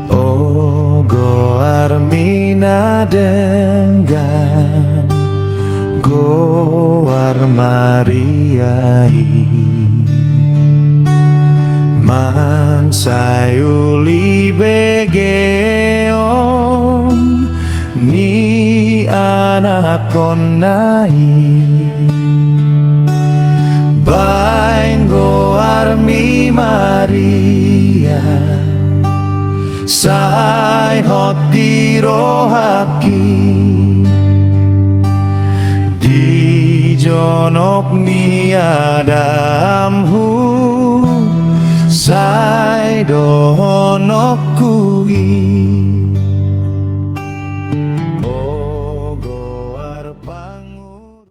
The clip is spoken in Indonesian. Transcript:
Ogo armina dengan goar mariai man sayuli begeon ni anak nai bain goar mi Maria sai hoti rohaki di jonok ni adamhu sai donok kui